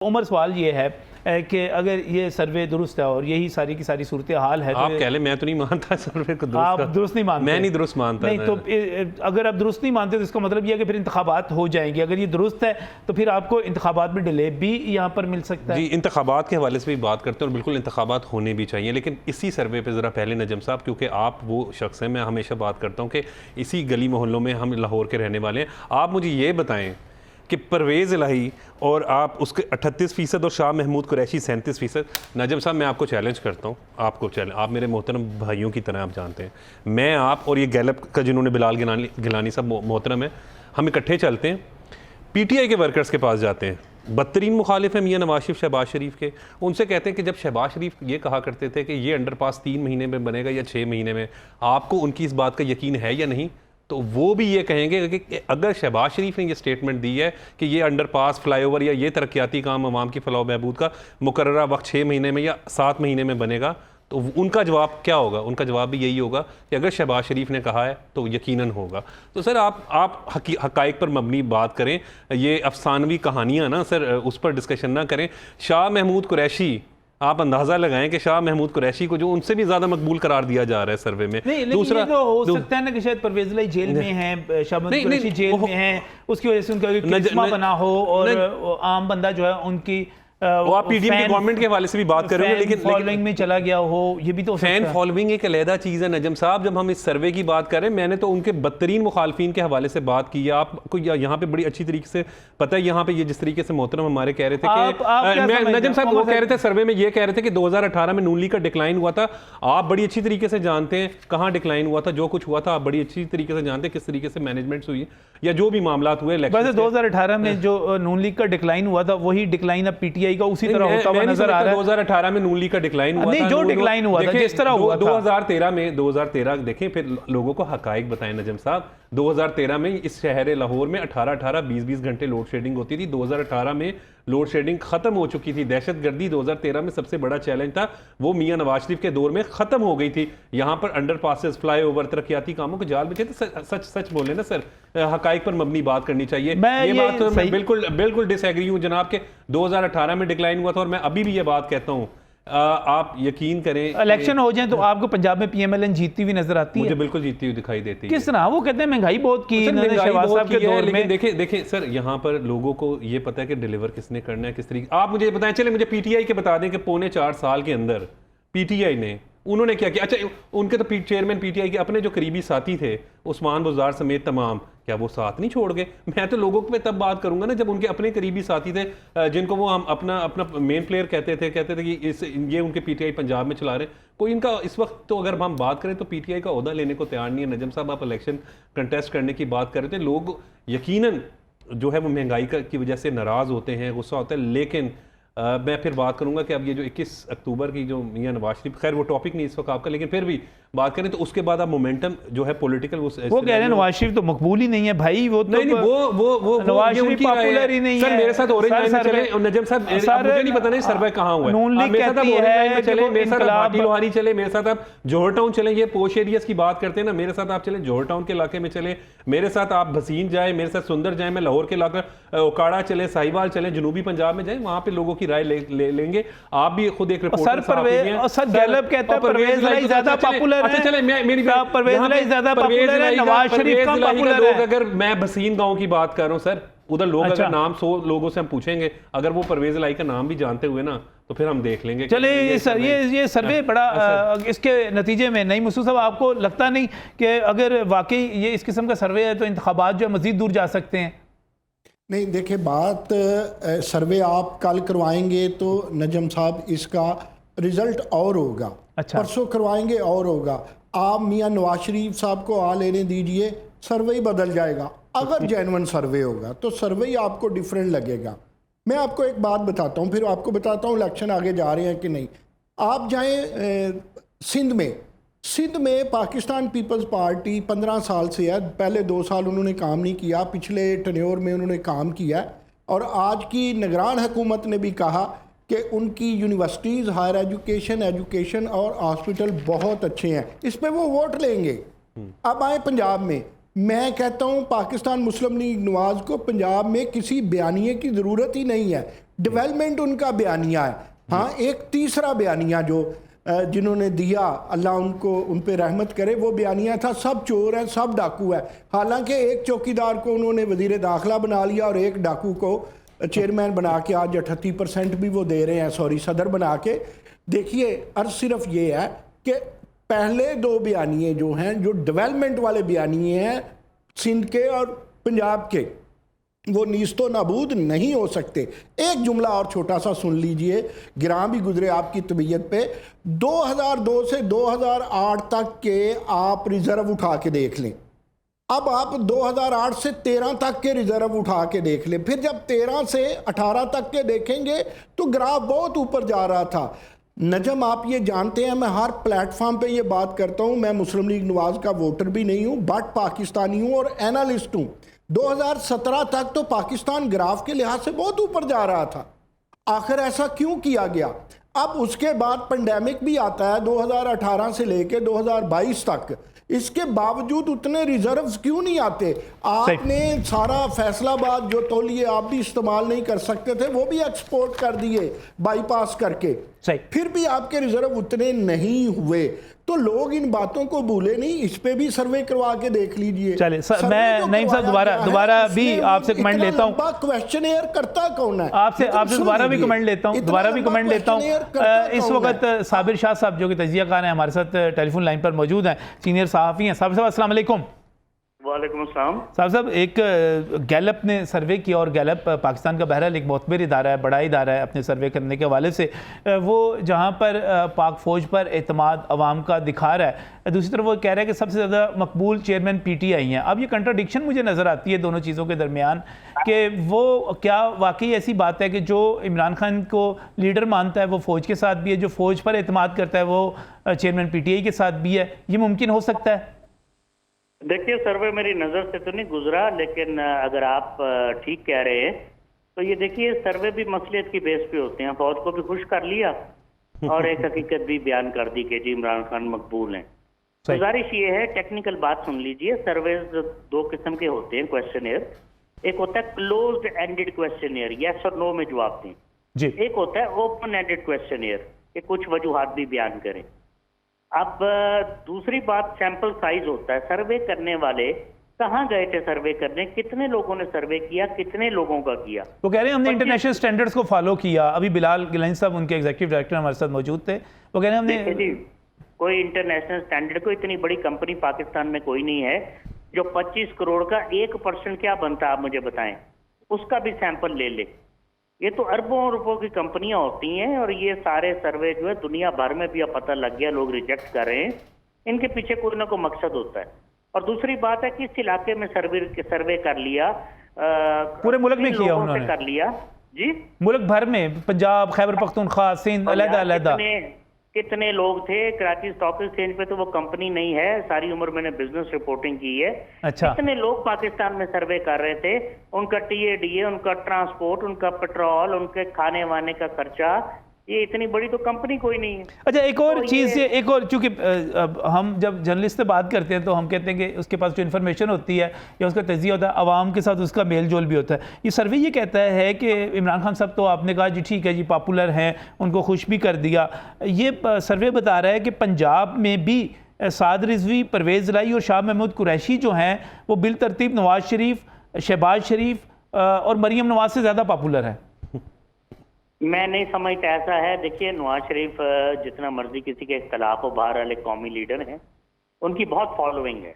उमर, सवाल ये है कि अगर ये सर्वे दुरुस्त है और यही सारी की सारी सूरत हाल है, आप कह लें मैं तो नहीं मानता सर्वे को दुरुस्त। आप दुरुस्त नहीं मानते? मैं नहीं दुरुस्त मानता। नहीं तो अगर आप दुरुस्त नहीं मानते तो इसका मतलब ये है कि फिर इंतखाबात हो जाएंगे। अगर ये दुरुस्त है तो फिर आपको इंतखाबात में डिले भी यहाँ पर मिल सकता है। जी, इंतखाबात के हवाले से भी बात करते हैं और बिल्कुल इंतखाबात होने भी चाहिए, लेकिन इसी सर्वे पे ज़रा पहले नजम साहब, क्योंकि आप वो शख्स हैं, मैं हमेशा बात करता हूँ कि इसी गली मोहल्लों में हम लाहौर के रहने वाले हैं। आप मुझे ये बताएं कि परवेज़ इलाही और आप उसके 38% और शाह महमूद कुरैशी 37%। नजम साहब, मैं आपको चैलेंज करता हूँ, आपको चैलेंज, आप मेरे मोहतरम भाइयों की तरह आप जानते हैं, मैं आप और ये गैलप का जिन्होंने बिलाल गिलानी साहब मोहतरम है, हम इकट्ठे चलते हैं, PTI के वर्कर्स के पास जाते हैं, बदतरीन मुखालिफ है मियाँ नवाज शरीफ शहबाज शरीफ के, उनसे कहते हैं कि जब शहबाज शरीफ ये कहा करते थे कि ये अंडरपास 3 महीने में बनेगा या 6 महीने में, आपको उनकी इस बात का यकीन है या नहीं? तो वो भी ये कहेंगे कि अगर शहबाज शरीफ ने ये स्टेटमेंट दी है कि ये अंडरपास, फ्लाईओवर या ये तरक्याती काम अवाम की फलाह बहबूद का मुकर्ररा वक्त 6 महीने में या 7 महीने में बनेगा, तो उनका जवाब क्या होगा? उनका जवाब भी यही होगा कि अगर शहबाज शरीफ ने कहा है तो यकीनन होगा। तो सर आप हकाइक पर मबनी बात करें, ये अफसानवी कहानियाँ ना सर उस पर डिस्कशन ना करें। शाह महमूद कुरैशी, आप अंदाजा लगाएं कि शाह महमूद कुरैशी को जो उनसे भी ज्यादा मकबूल करार दिया जा रहा है सर्वे में। नहीं, दूसरा तो हो सकता है ना कि शायद परवेज़ इलाही जेल में है, शाह महमूद कुरैशी जेल में है, उसकी वजह से उनका करिश्मा बना हो और आम बंदा जो है उनकी वो आप PDM के गवर्नमेंट के हवाले से भी बात करेंगे, लेकिन फॉलोइंग में चला गया हो, ये भी तो फैन फॉलोइंग एक अलहदा चीज़ है नजम साहब। जब हम इस सर्वे की बात करें, मैंने तो उनके बदतरीन मुखालफिन के हवाले से बात की है, आपको यहाँ पे बड़ी अच्छी तरीके से पता है। यहाँ पे ये जिस तरीके से मोहतरम हमारे कह रहे थे कि नजम साहब वो कह रहे थे सर्वे में, ये कह रहे थे कि 2018 में नून लीग का डिक्लाइन हुआ था। आप बड़ी अच्छी तरीके से जानते हैं कहाँ डिक्लाइन हुआ था, जो कुछ हुआ था आप बड़ी अच्छी तरीके से जानते हैं किस तरीके से मैनेजमेंट हुई या जो भी मामला हुए। वैसे 2018 में जो नून लीग का डिक्लाइन हुआ था वही डिक्लाइन अब PTI का उसी तरह होता हुआ नजर आ रहा है। 2018 में नून लीग का डिक्लाइन हुआ नहीं, जो डिक्लाइन हुआ था जिस तरह हुआ था 2013 देखें, फिर लोगों को हकाइक बताएं नजम साहब। 2013 में इस शहर लाहौर में 18-18 20-20 घंटे लोड शेडिंग होती थी। 2018 में लोड शेडिंग खत्म हो चुकी थी। दहशतगर्दी 2013 में सबसे बड़ा चैलेंज था, वो मियां नवाज शरीफ के दौर में खत्म हो गई थी। यहाँ पर अंडरपासेस, फ्लाईओवर, तरक्याती कामों के जाल बिछे थे। सच सच बोले ना सर, हकाइक पर मबनी बात करनी चाहिए। ये बात तो मैं बिल्कुल डिसएग्री हूँ जनाब के 2018 में डिक्लाइन हुआ था, और मैं अभी भी ये बात कहता हूँ। आप यकीन करें, इलेक्शन हो जाए तो आपको पंजाब में PMLN जीतती हुई नजर आती है? मुझे बिल्कुल जीतती हुई दिखाई देती है। किस तरह? वो कहते हैं महंगाई बहुत की शहबाज साहब के दौर में। देखें सर, यहाँ पर लोगों को ये पता है कि डिलीवर किसने करना है, किस तरीके। आप मुझे बताएं, चले मुझे PTI के बता दें कि 4.25 साल के अंदर PTI ने उन्होंने क्या किया। अच्छा, उनके तो चेयरमैन PTI के अपने जो करीबी साथी थे उस्मान बुज़दार समेत तमाम, क्या वो साथ नहीं छोड़ गए? मैं तो लोगों पे तब बात करूंगा ना जब उनके अपने करीबी साथी थे, जिनको वो हम अपना मेन प्लेयर कहते थे कि ये उनके PTI पंजाब में चला रहे। कोई इनका इस वक्त तो अगर हम बात करें तो PTI का ओहदा लेने को तैयार नहीं है। नजम साहब, आप इलेक्शन कंटेस्ट करने की बात कर रहे थे, लोग यकीनन जो है वो महंगाई की वजह से नाराज़ होते हैं, गुस्सा होता है। लेकिन मैं फिर बात करूंगा कि अब ये जो 21 अक्टूबर की जो मियां नवाज शरीफ, खैर वो टॉपिक नहीं इस वक्त आपका, लेकिन फिर भी बात करें तो उसके बाद आप मोमेंटम जो है पॉलिटिकल वो कह रहे हैं नवाज शरीफ तो मकबूल ही नहीं है भाई। वो तो नहीं, वो नवाज शरीफ पॉपुलर ही नहीं है। सर मेरे साथ ऑरेंज लाइन में चले नजम साहब, मुझे नहीं पता नहीं सर्वे कहां हुआ है। नून लीग कहती है चले मेरे साथ, भाटी लोहानी चले मेरे साथ, आप जौहर टाउन चले, ये पोश एरियाज की बात करते हैं ना, मेरे साथ आप चले जौहर टाउन के इलाके में चले, मेरे साथ आप भसीन जाए, मेरे साथ सुंदर जाए, मैं लाहौर के इलाका ओकाड़ा चले, साहिवाल चले, जनूबी पंजाब में जाए, वहां पे लोगों की राय लेंगे। आप भी खुद एक रिपोर्टर सर गैलप कहता है परवेज इलाही ज्यादा पॉपुलर है। चले मेरी परवेज इलाही ज्यादा पॉपुलर है, नवाज शरीफ कम पॉपुलर है। अगर मैं भसीन गांव की बात कर रहा हूं सर, उधर लोग अगर नाम 100 लोगों से हम पूछेंगे, अगर वो परवेज इलाही का नाम भी जानते हुए ना, तो फिर हम देख लेंगे। चले ये सर्वे बड़ा इसके नतीजे में नहीं मुसूस साहब, आपको लगता नहीं कि अगर वाकई ये इस किस्म का सर्वे है तो इंतखाबात जो है मजीद दूर जा सकते हैं? नहीं, देखिए बात सर्वे आप कल करवाएंगे तो नजम साहब इसका रिजल्ट और होगा। अच्छा, परसों करवाएंगे और होगा। आप मियां नवाज शरीफ साहब को आ लेने दीजिए, सर्वे ही बदल जाएगा। अगर जेन्युइन सर्वे होगा तो सर्वे ही आपको डिफरेंट लगेगा। मैं आपको एक बात बताता हूँ, फिर आपको बताता हूँ इलेक्शन आगे जा रहे हैं कि नहीं। आप जाएं सिंध में पाकिस्तान पीपल्स पार्टी 15 साल से है। पहले 2 साल उन्होंने काम नहीं किया, पिछले टन्योर में उन्होंने काम किया, और आज की निगरान हुकूमत ने भी कहा कि उनकी यूनिवर्सिटीज़, हायर एजुकेशन और हॉस्पिटल बहुत अच्छे हैं, इस पर वो वोट लेंगे। अब आए पंजाब में, मैं कहता हूं पाकिस्तान मुस्लिम लीग नवाज को पंजाब में किसी बयानिए की ज़रूरत ही नहीं है। डेवलपमेंट उनका बयानिया है। हाँ, एक तीसरा बयानिया जो जिन्होंने दिया, अल्लाह उनको उन पे रहमत करे, वो बयानिया था सब चोर हैं, सब डाकू है। हालांकि एक चौकीदार को उन्होंने वजीर दाखिला बना लिया और एक डाकू को चेयरमैन बना के आज 38% भी वो दे रहे हैं, सॉरी सदर बना के। देखिए, अर्ज सिर्फ ये है कि पहले दो बयानिए जो हैं, जो डेवलपमेंट वाले बयानिए हैं सिंध के और पंजाब के, वो नीस्तो नाबूद नहीं हो सकते। एक जुमला और छोटा सा सुन लीजिए, गिरां भी गुजरे आपकी तबीयत पे। 2002 से 2008 तक के आप रिजर्व उठा के देख लें। अब आप 2008 से 13 तक के रिजर्व उठा के देख लें, फिर जब 13 से 18 तक के देखेंगे तो ग्राफ बहुत ऊपर जा रहा था। नजम, आप ये जानते हैं, मैं हर प्लेटफॉर्म पे ये बात करता हूँ, मैं मुस्लिम लीग नवाज का वोटर भी नहीं हूँ, बट पाकिस्तानी हूँ और एनालिस्ट हूँ। 2017 तक तो पाकिस्तान ग्राफ के लिहाज से बहुत ऊपर जा रहा था। आखिर ऐसा क्यों किया गया? अब उसके बाद पेंडेमिक भी आता है 2018 से लेके 2022 तक, इसके बावजूद उतने रिजर्व्स क्यों नहीं आते? आपने सारा फैसलाबाद जो तौलिए आप भी इस्तेमाल नहीं कर सकते थे, वो भी एक्सपोर्ट कर दिए बाईपास करके, फिर भी आपके रिजर्व उतने नहीं हुए। तो लोग इन बातों को भूले नहीं, इस पे भी सर्वे करवा के देख लीजिए। चलिए मैं नईम साहब दोबारा भी आपसे कमेंट लेता हूँ। क्वेश्चनियर करता कौन है? आपसे दोबारा भी कमेंट लेता हूँ, इस वक्त साबिर शाह साहब जो कि तजियाकार हैं हमारे साथ टेलीफोन लाइन पर मौजूद हैं, सीनियर सहाफ़ी हैं। साहब अस्सलाम वालेकुम। वालेकुम अस्सलाम। साहब एक गैलप ने सर्वे किया, और गैलप पाकिस्तान का बहरहाल एक मोतबर इदारा है, बड़ा इदारा है अपने सर्वे करने के हवाले से। वो जहाँ पर पाक फ़ौज पर एतमाद अवाम का दिखा रहा है, दूसरी तरफ वो कह रहा है कि सबसे ज़्यादा मकबूल चेयरमैन PTI हैं। अब ये कंट्राडिक्शन मुझे नज़र आती है दोनों चीज़ों के दरमियान, कि वो क्या वाकई ऐसी बात है कि जो इमरान खान को लीडर मानता है वो फ़ौज के साथ भी है, जो फ़ौज पर एतमाद करता है वो चेयरमैन PTI के साथ भी है? ये मुमकिन हो सकता है? देखिए, सर्वे मेरी नज़र से तो नहीं गुजरा, लेकिन अगर आप ठीक कह रहे हैं तो ये देखिए, सर्वे भी मसलियत की बेस पे होते हैं। फौज को भी खुश कर लिया और एक हकीकत भी बयान कर दी कि जी इमरान खान मकबूल हैं। गुजारिश ये है, टेक्निकल बात सुन लीजिए। सर्वेज दो किस्म के होते हैं क्वेश्चनियर। एक होता है क्लोज्ड एंडेड क्वेश्चनियर, यस और नो में जवाब दें जी। एक होता है ओपन एंडेड क्वेश्चनियर, कि कुछ वजूहात भी बयान करें। अब दूसरी बात सैंपल साइज होता है। सर्वे करने वाले कहाँ गए थे सर्वे करने, कितने लोगों ने सर्वे किया, कितने लोगों का किया? वो कह रहे हैं हमने इंटरनेशनल स्टैंडर्ड्स को फॉलो किया। अभी बिलाल गिलानी साहब उनके एग्जीक्यूटिव डायरेक्टर हमारे साथ मौजूद थे, वो कह रहे हैं हमने कोई इंटरनेशनल स्टैंडर्ड, को इतनी बड़ी कंपनी पाकिस्तान में कोई नहीं है जो 25 करोड़ का 1% क्या बनता है, आप मुझे बताएं, उसका भी सैंपल ले ले। ये तो अरबों रुपयों की कंपनियां होती हैं, और ये सारे सर्वे जो है दुनिया भर में भी अब पता लग गया, लोग रिजेक्ट कर रहे हैं। इनके पीछे कोई ना कोई मकसद होता है। और दूसरी बात है कि इस इलाके में सर्वे कर लिया, पूरे मुल्क में किया उन्होंने, कर लिया जी, मुल्क भर में, पंजाब, खैबर पख्तूनख्वा, सिंध, अलग-अलग कितने लोग थे। कराची स्टॉक एक्सचेंज पे तो वो कंपनी नहीं है, सारी उम्र मैंने बिजनेस रिपोर्टिंग की है। अच्छा, कितने लोग पाकिस्तान में सर्वे कर रहे थे, उनका TADA, उनका ट्रांसपोर्ट, उनका पेट्रोल, उनके खाने वाने का खर्चा, ये इतनी बड़ी तो कंपनी कोई नहीं है। अच्छा, एक और चीज़, एक और, चूंकि हम जब जर्नलिस्ट से बात करते हैं तो हम कहते हैं कि उसके पास जो इन्फॉर्मेशन होती है या उसका तजिया होता है, आवाम के साथ उसका मेल जोल भी होता है। ये सर्वे ये कहता है कि इमरान खान साहब, तो आपने कहा जी ठीक है जी, पॉपुलर हैं, उनको खुश भी कर दिया। ये सर्वे बता रहा है कि पंजाब में भी साद रिजवी, परवेज़ लाई और शाह महमूद कुरैशी जो हैं वो बिल तरतीब नवाज शरीफ, शहबाज शरीफ और मरीम नवाज से ज़्यादा पॉपुलर है। मैं नहीं समझता ऐसा है। देखिए, नवाज शरीफ जितना मर्जी किसी के खिलाफ हो, बहरहाल एक कौमी लीडर हैं, उनकी बहुत फॉलोइंग है।